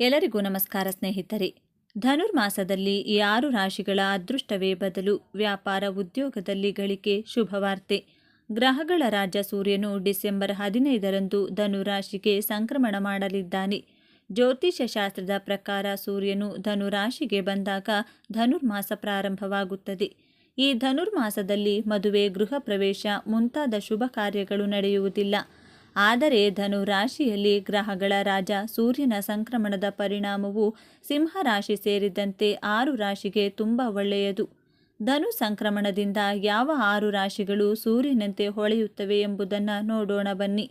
ಎಲ್ಲರಿಗೂ ನಮಸ್ಕಾರ ಸ್ನೇಹಿತರೆ. ಧನುರ್ಮಾಸದಲ್ಲಿ ಈ 6 ರಾಶಿಗಳ ಅದೃಷ್ಟವೇ ಬದಲು. ವ್ಯಾಪಾರ ಉದ್ಯೋಗದಲ್ಲಿ ಗಳಿಕೆ ಶುಭವಾರ್ತೆ. ಗ್ರಹಗಳ ರಾಜ ಸೂರ್ಯನು ಡಿಸೆಂಬರ್ 15ರಂದು ಧನುರಾಶಿಗೆ ಸಂಕ್ರಮಣ ಮಾಡಲಿದ್ದಾನೆ. ಜ್ಯೋತಿಷ್ಯ ಶಾಸ್ತ್ರದ ಪ್ರಕಾರ ಸೂರ್ಯನು ಧನುರಾಶಿಗೆ ಬಂದಾಗ ಧನುರ್ಮಾಸ ಪ್ರಾರಂಭವಾಗುತ್ತದೆ. ಈ ಧನುರ್ಮಾಸದಲ್ಲಿ ಮದುವೆ, ಗೃಹ ಪ್ರವೇಶ ಮುಂತಾದ ಶುಭ ಕಾರ್ಯಗಳು ನಡೆಯುವುದಿಲ್ಲ. ಆದರೆ ಧನು ರಾಶಿಯಲ್ಲಿ ಗ್ರಹಗಳ ರಾಜ ಸೂರ್ಯನ ಸಂಕ್ರಮಣದ ಪರಿಣಾಮವು ಸಿಂಹರಾಶಿ ಸೇರಿದಂತೆ 6 ರಾಶಿಗೆ ತುಂಬ ಒಳ್ಳೆಯದು. ಧನು ಸಂಕ್ರಮಣದಿಂದ ಯಾವ 6 ರಾಶಿಗಳು ಸೂರ್ಯನಂತೆ ಹೊಳೆಯುತ್ತವೆ ಎಂಬುದನ್ನು ನೋಡೋಣ ಬನ್ನಿ.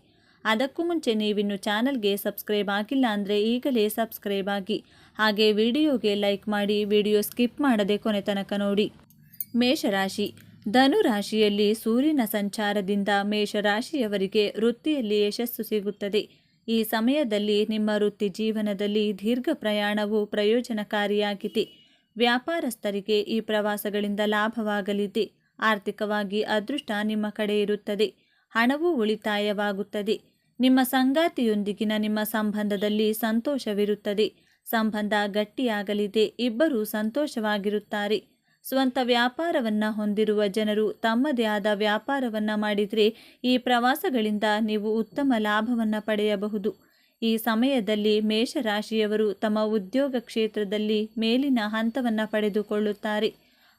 ಅದಕ್ಕೂ ಮುಂಚೆ ನೀವಿನ್ನು ಚಾನಲ್ಗೆ ಸಬ್ಸ್ಕ್ರೈಬ್ ಆಗಿಲ್ಲ ಅಂದರೆ ಈಗಲೇ ಸಬ್ಸ್ಕ್ರೈಬ್ ಆಗಿ, ಹಾಗೆ ವಿಡಿಯೋಗೆ ಲೈಕ್ ಮಾಡಿ, ವಿಡಿಯೋ ಸ್ಕಿಪ್ ಮಾಡದೆ ಕೊನೆ ತನಕ ನೋಡಿ. ಮೇಷರಾಶಿ. ಧನು ರಾಶಿಯಲ್ಲಿ ಸೂರ್ಯನ ಸಂಚಾರದಿಂದ ಮೇಷರಾಶಿಯವರಿಗೆ ವೃತ್ತಿಯಲ್ಲಿ ಯಶಸ್ಸು ಸಿಗುತ್ತದೆ. ಈ ಸಮಯದಲ್ಲಿ ನಿಮ್ಮ ವೃತ್ತಿ ಜೀವನದಲ್ಲಿ ದೀರ್ಘ ಪ್ರಯಾಣವು ಪ್ರಯೋಜನಕಾರಿಯಾಗಿದೆ. ವ್ಯಾಪಾರಸ್ಥರಿಗೆ ಈ ಪ್ರವಾಸಗಳಿಂದ ಲಾಭವಾಗಲಿದೆ. ಆರ್ಥಿಕವಾಗಿ ಅದೃಷ್ಟ ನಿಮ್ಮ ಕಡೆ ಇರುತ್ತದೆ. ಹಣವು ಉಳಿತಾಯವಾಗುತ್ತದೆ. ನಿಮ್ಮ ಸಂಗಾತಿಯೊಂದಿಗಿನ ನಿಮ್ಮ ಸಂಬಂಧದಲ್ಲಿ ಸಂತೋಷವಿರುತ್ತದೆ. ಸಂಬಂಧ ಗಟ್ಟಿಯಾಗಲಿದೆ. ಇಬ್ಬರೂ ಸಂತೋಷವಾಗಿರುತ್ತಾರೆ. ಸ್ವಂತ ವ್ಯಾಪಾರವನ್ನು ಹೊಂದಿರುವ ಜನರು ತಮ್ಮದೇ ಆದ ವ್ಯಾಪಾರವನ್ನು ಮಾಡಿದರೆ ಈ ಪ್ರವಾಸಗಳಿಂದ ನೀವು ಉತ್ತಮ ಲಾಭವನ್ನು ಪಡೆಯಬಹುದು. ಈ ಸಮಯದಲ್ಲಿ ಮೇಷರಾಶಿಯವರು ತಮ್ಮ ಉದ್ಯೋಗ ಕ್ಷೇತ್ರದಲ್ಲಿ ಮೇಲಿನ ಹಂತವನ್ನು ಪಡೆದುಕೊಳ್ಳುತ್ತಾರೆ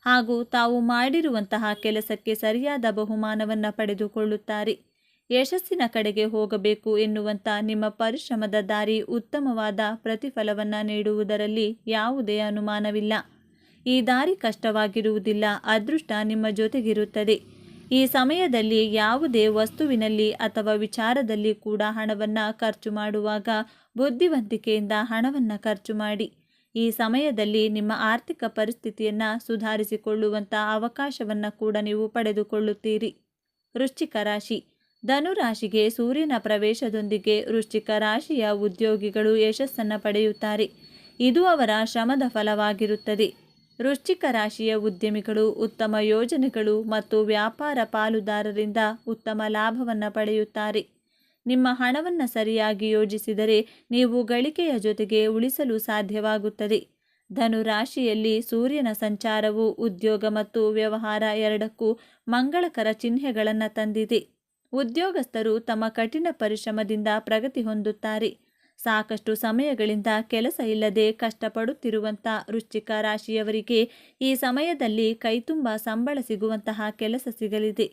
ಹಾಗೂ ತಾವು ಮಾಡಿರುವಂತಹ ಕೆಲಸಕ್ಕೆ ಸರಿಯಾದ ಬಹುಮಾನವನ್ನು ಪಡೆದುಕೊಳ್ಳುತ್ತಾರೆ. ಯಶಸ್ಸಿನ ಕಡೆಗೆ ಹೋಗಬೇಕು ಎನ್ನುವಂಥ ನಿಮ್ಮ ಪರಿಶ್ರಮದ ದಾರಿ ಉತ್ತಮವಾದ ಪ್ರತಿಫಲವನ್ನು ನೀಡುವುದರಲ್ಲಿ ಯಾವುದೇ ಅನುಮಾನವಿಲ್ಲ. ಈ ದಾರಿ ಕಷ್ಟವಾಗಿರುವುದಿಲ್ಲ. ಅದೃಷ್ಟ ನಿಮ್ಮ ಜೊತೆಗಿರುತ್ತದೆ. ಈ ಸಮಯದಲ್ಲಿ ಯಾವುದೇ ವಸ್ತುವಿನಲ್ಲಿ ಅಥವಾ ವಿಚಾರದಲ್ಲಿ ಕೂಡ ಹಣವನ್ನು ಖರ್ಚು ಮಾಡುವಾಗ ಬುದ್ಧಿವಂತಿಕೆಯಿಂದ ಹಣವನ್ನು ಖರ್ಚು ಮಾಡಿ. ಈ ಸಮಯದಲ್ಲಿ ನಿಮ್ಮ ಆರ್ಥಿಕ ಪರಿಸ್ಥಿತಿಯನ್ನು ಸುಧಾರಿಸಿಕೊಳ್ಳುವಂಥ ಅವಕಾಶವನ್ನು ಕೂಡ ನೀವು ಪಡೆದುಕೊಳ್ಳುತ್ತೀರಿ. ವೃಶ್ಚಿಕ ರಾಶಿ. ಧನುರಾಶಿಗೆ ಸೂರ್ಯನ ಪ್ರವೇಶದೊಂದಿಗೆ ವೃಶ್ಚಿಕ ರಾಶಿಯ ಉದ್ಯೋಗಿಗಳು ಯಶಸ್ಸನ್ನು ಪಡೆಯುತ್ತಾರೆ. ಇದು ಅವರ ಶ್ರಮದ ಫಲವಾಗಿರುತ್ತದೆ. ವೃಶ್ಚಿಕ ರಾಶಿಯ ಉದ್ಯಮಿಗಳು ಉತ್ತಮ ಯೋಜನೆಗಳು ಮತ್ತು ವ್ಯಾಪಾರ ಪಾಲುದಾರರಿಂದ ಉತ್ತಮ ಲಾಭವನ್ನು ಪಡೆಯುತ್ತಾರೆ. ನಿಮ್ಮ ಹಣವನ್ನು ಸರಿಯಾಗಿ ಯೋಜಿಸಿದರೆ ನೀವು ಗಳಿಕೆಯ ಜೊತೆಗೆ ಉಳಿಸಲು ಸಾಧ್ಯವಾಗುತ್ತದೆ. ಧನು ರಾಶಿಯಲ್ಲಿ ಸೂರ್ಯನ ಸಂಚಾರವು ಉದ್ಯೋಗ ಮತ್ತು ವ್ಯವಹಾರ ಎರಡಕ್ಕೂ ಮಂಗಳಕರ ಚಿಹ್ನೆಗಳನ್ನು ತಂದಿದೆ. ಉದ್ಯೋಗಸ್ಥರು ತಮ್ಮ ಕಠಿಣ ಪರಿಶ್ರಮದಿಂದ ಪ್ರಗತಿ ಹೊಂದುತ್ತಾರೆ. ಸಾಕಷ್ಟು ಸಮಯಗಳಿಂದ ಕೆಲಸ ಇಲ್ಲದೆ ಕಷ್ಟಪಡುತ್ತಿರುವಂಥ ವೃಶ್ಚಿಕ ರಾಶಿಯವರಿಗೆ ಈ ಸಮಯದಲ್ಲಿ ಕೈತುಂಬ ಸಂಬಳ ಸಿಗುವಂತಹ ಕೆಲಸ ಸಿಗಲಿದೆ.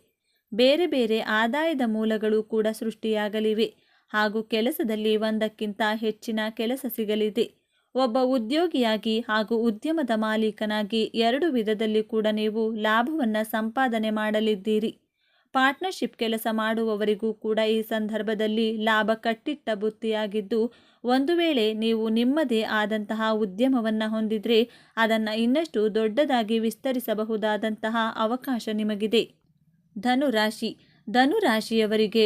ಬೇರೆ ಬೇರೆ ಆದಾಯದ ಮೂಲಗಳು ಕೂಡ ಸೃಷ್ಟಿಯಾಗಲಿವೆ ಹಾಗೂ ಕೆಲಸದಲ್ಲಿ ಒಂದಕ್ಕಿಂತ ಹೆಚ್ಚಿನ ಕೆಲಸ ಸಿಗಲಿದೆ. ಒಬ್ಬ ಉದ್ಯೋಗಿಯಾಗಿ ಹಾಗೂ ಉದ್ಯಮದ ಮಾಲೀಕನಾಗಿ 2 ವಿಧದಲ್ಲಿ ಕೂಡ ನೀವು ಲಾಭವನ್ನು ಸಂಪಾದನೆ ಮಾಡಲಿದ್ದೀರಿ. ಪಾರ್ಟ್ನರ್ಶಿಪ್ ಕೆಲಸ ಮಾಡುವವರಿಗೂ ಕೂಡ ಈ ಸಂದರ್ಭದಲ್ಲಿ ಲಾಭ ಕಟ್ಟಿಟ್ಟ ಬುತ್ತಿಯಾಗಿದ್ದು, ಒಂದು ವೇಳೆ ನೀವು ನಿಮ್ಮದೇ ಆದಂತಹ ಉದ್ಯಮವನ್ನು ಹೊಂದಿದರೆ ಅದನ್ನು ಇನ್ನಷ್ಟು ದೊಡ್ಡದಾಗಿ ವಿಸ್ತರಿಸಬಹುದಾದಂತಹ ಅವಕಾಶ ನಿಮಗಿದೆ. ಧನುರಾಶಿ. ಧನುರಾಶಿಯವರಿಗೆ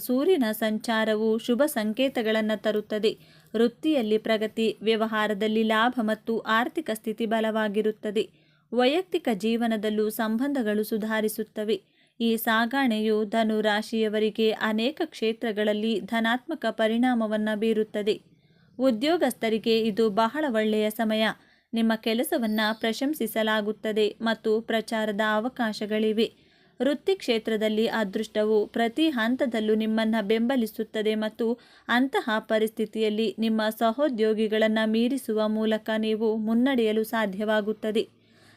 ಸೂರ್ಯನ ಸಂಚಾರವು ಶುಭ ಸಂಕೇತಗಳನ್ನು ತರುತ್ತದೆ. ವೃತ್ತಿಯಲ್ಲಿ ಪ್ರಗತಿ, ವ್ಯವಹಾರದಲ್ಲಿ ಲಾಭ ಮತ್ತು ಆರ್ಥಿಕ ಸ್ಥಿತಿ ಬಲವಾಗಿರುತ್ತದೆ. ವೈಯಕ್ತಿಕ ಜೀವನದಲ್ಲೂ ಸಂಬಂಧಗಳು ಸುಧಾರಿಸುತ್ತವೆ. ಈ ಸಾಗಣೆಯು ಧನು ರಾಶಿಯವರಿಗೆ ಅನೇಕ ಕ್ಷೇತ್ರಗಳಲ್ಲಿ ಧನಾತ್ಮಕ ಪರಿಣಾಮವನ್ನು ಬೀರುತ್ತದೆ. ಉದ್ಯೋಗಸ್ಥರಿಗೆ ಇದು ಬಹಳ ಒಳ್ಳೆಯ ಸಮಯ. ನಿಮ್ಮ ಕೆಲಸವನ್ನು ಪ್ರಶಂಸಿಸಲಾಗುತ್ತದೆ ಮತ್ತು ಪ್ರಚಾರದ ಅವಕಾಶಗಳಿವೆ. ವೃತ್ತಿ ಕ್ಷೇತ್ರದಲ್ಲಿ ಅದೃಷ್ಟವು ಪ್ರತಿ ಹಂತದಲ್ಲೂ ನಿಮ್ಮನ್ನು ಬೆಂಬಲಿಸುತ್ತದೆ ಮತ್ತು ಅಂತಹ ಪರಿಸ್ಥಿತಿಯಲ್ಲಿ ನಿಮ್ಮ ಸಹೋದ್ಯೋಗಿಗಳನ್ನು ಮೀರಿಸುವ ಮೂಲಕ ನೀವು ಮುನ್ನಡೆಯಲು ಸಾಧ್ಯವಾಗುತ್ತದೆ.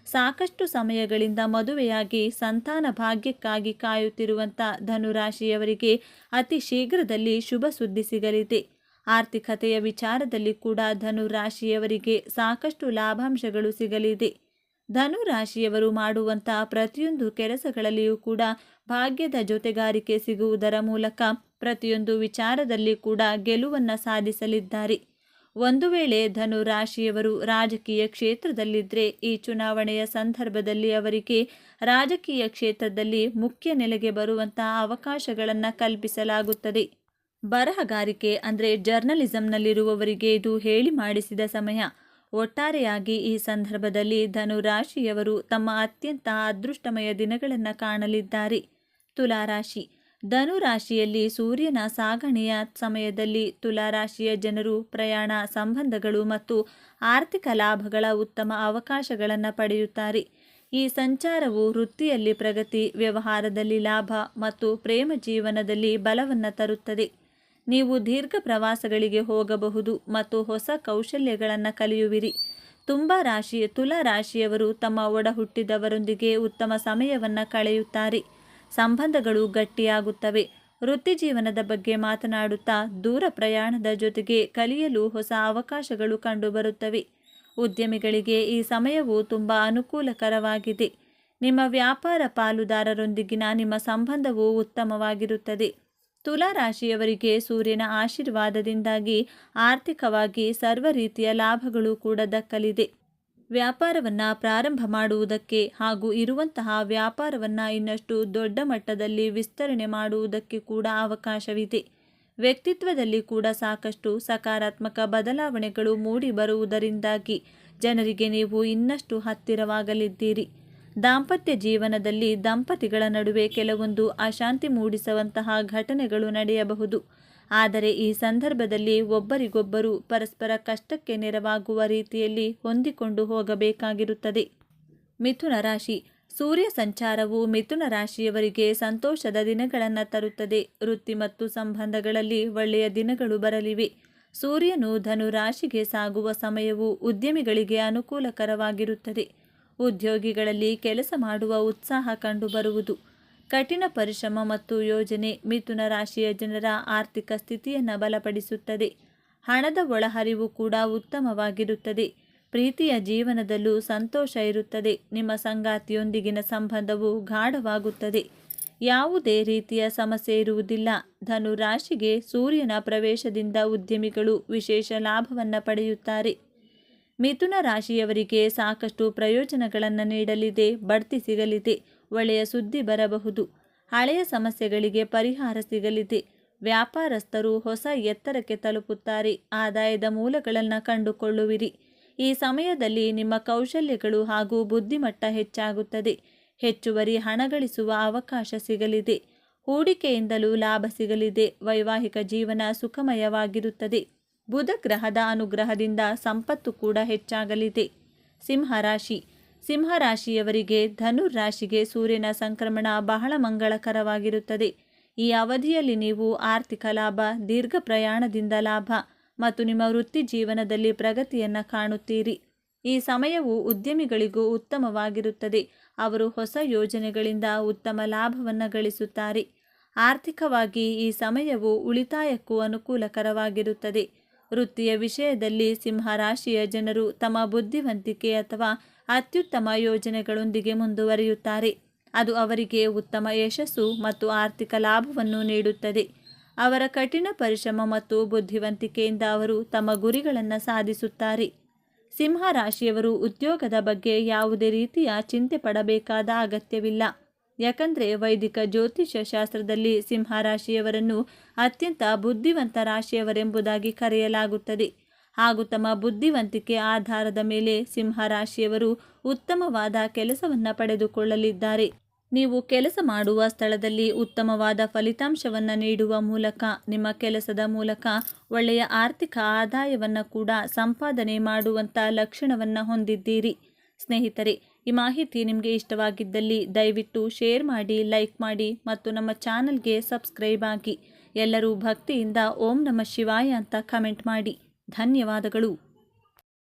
ಸಾಕಷ್ಟು ಸಮಯಗಳಿಂದ ಮದುವೆಯಾಗಿ ಸಂತಾನ ಭಾಗ್ಯಕ್ಕಾಗಿ ಕಾಯುತ್ತಿರುವಂಥ ಧನುರಾಶಿಯವರಿಗೆ ಅತಿ ಶೀಘ್ರದಲ್ಲಿ ಶುಭ ಸುದ್ದಿ ಸಿಗಲಿದೆ. ಆರ್ಥಿಕತೆಯ ವಿಚಾರದಲ್ಲಿ ಕೂಡ ಧನುರಾಶಿಯವರಿಗೆ ಸಾಕಷ್ಟು ಲಾಭಾಂಶಗಳು ಸಿಗಲಿದೆ. ಧನುರಾಶಿಯವರು ಮಾಡುವಂಥ ಪ್ರತಿಯೊಂದು ಕೆಲಸಗಳಲ್ಲಿಯೂ ಕೂಡ ಭಾಗ್ಯದ ಜೊತೆಗಾರಿಕೆ ಸಿಗುವುದರ ಮೂಲಕ ಪ್ರತಿಯೊಂದು ವಿಚಾರದಲ್ಲಿ ಕೂಡ ಗೆಲುವನ್ನು ಸಾಧಿಸಲಿದ್ದಾರೆ. ಒಂದು ವೇಳೆ ಧನು ರಾಶಿಯವರು ರಾಜಕೀಯ ಕ್ಷೇತ್ರದಲ್ಲಿದ್ದರೆ ಈ ಚುನಾವಣೆಯ ಸಂದರ್ಭದಲ್ಲಿ ಅವರಿಗೆ ರಾಜಕೀಯ ಕ್ಷೇತ್ರದಲ್ಲಿ ಮುಖ್ಯ ನೆಲೆಗೆ ಬರುವಂತಹ ಅವಕಾಶಗಳನ್ನು ಕಲ್ಪಿಸಲಾಗುತ್ತದೆ. ಬರಹಗಾರಿಕೆ ಅಂದರೆ ಜರ್ನಲಿಸಂನಲ್ಲಿರುವವರಿಗೆ ಇದು ಹೇಳಿ ಮಾಡಿಸಿದ ಸಮಯ. ಒಟ್ಟಾರೆಯಾಗಿ ಈ ಸಂದರ್ಭದಲ್ಲಿ ಧನು ರಾಶಿಯವರು ತಮ್ಮ ಅತ್ಯಂತ ಅದೃಷ್ಟಮಯ ದಿನಗಳನ್ನು ಕಾಣಲಿದ್ದಾರೆ. ತುಲಾರಾಶಿ. ಧನು ರಾಶಿಯಲ್ಲಿ ಸೂರ್ಯನ ಸಾಗಣೆಯ ಸಮಯದಲ್ಲಿ ತುಲಾ ರಾಶಿಯ ಜನರು ಪ್ರಯಾಣ, ಸಂಬಂಧಗಳು ಮತ್ತು ಆರ್ಥಿಕ ಲಾಭಗಳ ಉತ್ತಮ ಅವಕಾಶಗಳನ್ನು ಪಡೆಯುತ್ತಾರೆ. ಈ ಸಂಚಾರವು ವೃತ್ತಿಯಲ್ಲಿ ಪ್ರಗತಿ, ವ್ಯವಹಾರದಲ್ಲಿ ಲಾಭ ಮತ್ತು ಪ್ರೇಮ ಜೀವನದಲ್ಲಿ ಬಲವನ್ನು ತರುತ್ತದೆ. ನೀವು ದೀರ್ಘ ಪ್ರವಾಸಗಳಿಗೆ ಹೋಗಬಹುದು ಮತ್ತು ಹೊಸ ಕೌಶಲ್ಯಗಳನ್ನು ಕಲಿಯುವಿರಿ. ತುಲಾ ರಾಶಿಯವರು ತಮ್ಮ ಒಡ ಹುಟ್ಟಿದವರೊಂದಿಗೆ ಉತ್ತಮ ಸಮಯವನ್ನು ಕಳೆಯುತ್ತಾರೆ. ಸಂಬಂಧಗಳು ಗಟ್ಟಿಯಾಗುತ್ತವೆ. ವೃತ್ತಿ ಜೀವನದ ಬಗ್ಗೆ ಮಾತನಾಡುತ್ತಾ ದೂರ ಪ್ರಯಾಣದ ಜೊತೆಗೆ ಕಲಿಯಲು ಹೊಸ ಅವಕಾಶಗಳು ಕಂಡುಬರುತ್ತವೆ. ಉದ್ಯಮಿಗಳಿಗೆ ಈ ಸಮಯವು ತುಂಬ ಅನುಕೂಲಕರವಾಗಿದೆ. ನಿಮ್ಮ ವ್ಯಾಪಾರ ಪಾಲುದಾರರೊಂದಿಗಿನ ನಿಮ್ಮ ಸಂಬಂಧವು ಉತ್ತಮವಾಗಿರುತ್ತದೆ. ತುಲಾ ರಾಶಿಯವರಿಗೆ ಸೂರ್ಯನ ಆಶೀರ್ವಾದದಿಂದಾಗಿ ಆರ್ಥಿಕವಾಗಿ ಸರ್ವ ರೀತಿಯ ಲಾಭಗಳು ಕೂಡ ದಕ್ಕಲಿದೆ. ವ್ಯಾಪಾರವನ್ನು ಪ್ರಾರಂಭ ಮಾಡುವುದಕ್ಕೆ ಹಾಗೂ ಇರುವಂತಹ ವ್ಯಾಪಾರವನ್ನು ಇನ್ನಷ್ಟು ದೊಡ್ಡ ಮಟ್ಟದಲ್ಲಿ ವಿಸ್ತರಣೆ ಮಾಡುವುದಕ್ಕೆ ಕೂಡ ಅವಕಾಶವಿದೆ. ವ್ಯಕ್ತಿತ್ವದಲ್ಲಿ ಕೂಡ ಸಾಕಷ್ಟು ಸಕಾರಾತ್ಮಕ ಬದಲಾವಣೆಗಳು ಮೂಡಿ ಬರುವುದರಿಂದಾಗಿ ಜನರಿಗೆ ನೀವು ಇನ್ನಷ್ಟು ಹತ್ತಿರವಾಗಲಿದ್ದೀರಿ. ದಾಂಪತ್ಯ ಜೀವನದಲ್ಲಿ ದಂಪತಿಗಳ ನಡುವೆ ಕೆಲವೊಂದು ಅಶಾಂತಿ ಮೂಡಿಸುವಂತಹ ಘಟನೆಗಳು ನಡೆಯಬಹುದು. ಆದರೆ ಈ ಸಂದರ್ಭದಲ್ಲಿ ಒಬ್ಬರಿಗೊಬ್ಬರು ಪರಸ್ಪರ ಕಷ್ಟಕ್ಕೆ ನೆರವಾಗುವ ರೀತಿಯಲ್ಲಿ ಹೊಂದಿಕೊಂಡು ಹೋಗಬೇಕಾಗಿರುತ್ತದೆ. ಮಿಥುನ ರಾಶಿ. ಸೂರ್ಯ ಸಂಚಾರವು ಮಿಥುನ ರಾಶಿಯವರಿಗೆ ಸಂತೋಷದ ದಿನಗಳನ್ನು ತರುತ್ತದೆ. ವೃತ್ತಿ ಮತ್ತು ಸಂಬಂಧಗಳಲ್ಲಿ ಒಳ್ಳೆಯ ದಿನಗಳು ಬರಲಿವೆ. ಸೂರ್ಯನು ಧನು ರಾಶಿಗೆ ಸಾಗುವ ಸಮಯವು ಉದ್ಯಮಿಗಳಿಗೆ ಅನುಕೂಲಕರವಾಗಿರುತ್ತದೆ. ಉದ್ಯೋಗಿಗಳಲ್ಲಿ ಕೆಲಸ ಮಾಡುವ ಉತ್ಸಾಹ ಕಂಡುಬರುವುದು. ಕಠಿಣ ಪರಿಶ್ರಮ ಮತ್ತು ಯೋಜನೆ ಮಿಥುನ ರಾಶಿಯ ಜನರ ಆರ್ಥಿಕ ಸ್ಥಿತಿಯನ್ನು ಬಲಪಡಿಸುತ್ತದೆ. ಹಣದ ಒಳಹರಿವು ಕೂಡ ಉತ್ತಮವಾಗಿರುತ್ತದೆ. ಪ್ರೀತಿಯ ಜೀವನದಲ್ಲೂ ಸಂತೋಷ ಇರುತ್ತದೆ. ನಿಮ್ಮ ಸಂಗಾತಿಯೊಂದಿಗಿನ ಸಂಬಂಧವು ಗಾಢವಾಗುತ್ತದೆ. ಯಾವುದೇ ರೀತಿಯ ಸಮಸ್ಯೆ ಇರುವುದಿಲ್ಲ. ಧನು ರಾಶಿಗೆ ಸೂರ್ಯನ ಪ್ರವೇಶದಿಂದ ಉದ್ಯಮಿಗಳು ವಿಶೇಷ ಲಾಭವನ್ನು ಪಡೆಯುತ್ತಾರೆ. ಮಿಥುನ ರಾಶಿಯವರಿಗೆ ಸಾಕಷ್ಟು ಪ್ರಯೋಜನಗಳನ್ನು ನೀಡಲಿದೆ. ಬಡ್ತಿ ಸಿಗಲಿದೆ. ಒಳ್ಳೆಯ ಸುದ್ದಿ ಬರಬಹುದು. ಹಳೆಯ ಸಮಸ್ಯೆಗಳಿಗೆ ಪರಿಹಾರ ಸಿಗಲಿದೆ. ವ್ಯಾಪಾರಸ್ಥರು ಹೊಸ ಎತ್ತರಕ್ಕೆ ತಲುಪುತ್ತಾರೆ. ಆದಾಯದ ಮೂಲಗಳನ್ನು ಕಂಡುಕೊಳ್ಳುವಿರಿ. ಈ ಸಮಯದಲ್ಲಿ ನಿಮ್ಮ ಕೌಶಲ್ಯಗಳು ಹಾಗೂ ಬುದ್ಧಿಮಟ್ಟ ಹೆಚ್ಚಾಗುತ್ತದೆ. ಹೆಚ್ಚುವರಿ ಹಣ ಗಳಿಸುವ ಅವಕಾಶ ಸಿಗಲಿದೆ. ಹೂಡಿಕೆಯಿಂದಲೂ ಲಾಭ ಸಿಗಲಿದೆ. ವೈವಾಹಿಕ ಜೀವನ ಸುಖಮಯವಾಗಿರುತ್ತದೆ. ಬುಧ ಗ್ರಹದ ಅನುಗ್ರಹದಿಂದ ಸಂಪತ್ತು ಕೂಡ ಹೆಚ್ಚಾಗಲಿದೆ. ಸಿಂಹರಾಶಿ. ಸಿಂಹರಾಶಿಯವರಿಗೆ ಧನುರ್ ರಾಶಿಗೆ ಸೂರ್ಯನ ಸಂಕ್ರಮಣ ಬಹಳ ಮಂಗಳಕರವಾಗಿರುತ್ತದೆ. ಈ ಅವಧಿಯಲ್ಲಿ ನೀವು ಆರ್ಥಿಕ ಲಾಭ, ದೀರ್ಘ ಪ್ರಯಾಣದಿಂದ ಲಾಭ ಮತ್ತು ನಿಮ್ಮ ವೃತ್ತಿ ಜೀವನದಲ್ಲಿ ಪ್ರಗತಿಯನ್ನು ಕಾಣುತ್ತೀರಿ. ಈ ಸಮಯವು ಉದ್ಯಮಿಗಳಿಗೂ ಉತ್ತಮವಾಗಿರುತ್ತದೆ. ಅವರು ಹೊಸ ಯೋಜನೆಗಳಿಂದ ಉತ್ತಮ ಲಾಭವನ್ನು ಗಳಿಸುತ್ತಾರೆ. ಆರ್ಥಿಕವಾಗಿ ಈ ಸಮಯವು ಉಳಿತಾಯಕ್ಕೂ ಅನುಕೂಲಕರವಾಗಿರುತ್ತದೆ. ವೃತ್ತಿಯ ವಿಷಯದಲ್ಲಿ ಸಿಂಹರಾಶಿಯ ಜನರು ತಮ್ಮ ಬುದ್ಧಿವಂತಿಕೆ ಅಥವಾ ಅತ್ಯುತ್ತಮ ಯೋಜನೆಗಳೊಂದಿಗೆ ಮುಂದುವರಿಯುತ್ತಾರೆ. ಅದು ಅವರಿಗೆ ಉತ್ತಮ ಯಶಸ್ಸು ಮತ್ತು ಆರ್ಥಿಕ ಲಾಭವನ್ನು ನೀಡುತ್ತದೆ. ಅವರ ಕಠಿಣ ಪರಿಶ್ರಮ ಮತ್ತು ಬುದ್ಧಿವಂತಿಕೆಯಿಂದ ಅವರು ತಮ್ಮ ಗುರಿಗಳನ್ನು ಸಾಧಿಸುತ್ತಾರೆ. ಸಿಂಹರಾಶಿಯವರು ಉದ್ಯೋಗದ ಬಗ್ಗೆ ಯಾವುದೇ ರೀತಿಯ ಚಿಂತೆ ಪಡಬೇಕಾದ ಅಗತ್ಯವಿಲ್ಲ. ಯಾಕಂದರೆ ವೈದಿಕ ಜ್ಯೋತಿಷ್ಯ ಶಾಸ್ತ್ರದಲ್ಲಿ ಸಿಂಹರಾಶಿಯವರನ್ನು ಅತ್ಯಂತ ಬುದ್ಧಿವಂತ ರಾಶಿಯವರೆಂಬುದಾಗಿ ಕರೆಯಲಾಗುತ್ತದೆ. ಹಾಗೂ ತಮ್ಮ ಬುದ್ಧಿವಂತಿಕೆ ಆಧಾರದ ಮೇಲೆ ಸಿಂಹರಾಶಿಯವರು ಉತ್ತಮವಾದ ಕೆಲಸವನ್ನು ಪಡೆದುಕೊಳ್ಳಲಿದ್ದಾರೆ. ನೀವು ಕೆಲಸ ಮಾಡುವ ಸ್ಥಳದಲ್ಲಿ ಉತ್ತಮವಾದ ಫಲಿತಾಂಶವನ್ನು ನೀಡುವ ಮೂಲಕ ನಿಮ್ಮ ಕೆಲಸದ ಮೂಲಕ ಒಳ್ಳೆಯ ಆರ್ಥಿಕ ಆದಾಯವನ್ನು ಕೂಡ ಸಂಪಾದನೆ ಮಾಡುವಂಥ ಲಕ್ಷಣವನ್ನು ಹೊಂದಿದ್ದೀರಿ. ಸ್ನೇಹಿತರೆ, ಈ ಮಾಹಿತಿ ನಿಮಗೆ ಇಷ್ಟವಾಗಿದ್ದಲ್ಲಿ ದಯವಿಟ್ಟು ಶೇರ್ ಮಾಡಿ, ಲೈಕ್ ಮಾಡಿ ಮತ್ತು ನಮ್ಮ ಚಾನಲ್ಗೆ ಸಬ್ಸ್ಕ್ರೈಬ್ ಆಗಿ. ಎಲ್ಲರೂ ಭಕ್ತಿಯಿಂದ ಓಂ ನಮಃ ಶಿವಾಯ ಅಂತ ಕಮೆಂಟ್ ಮಾಡಿ. ಧನ್ಯವಾದಗಳು.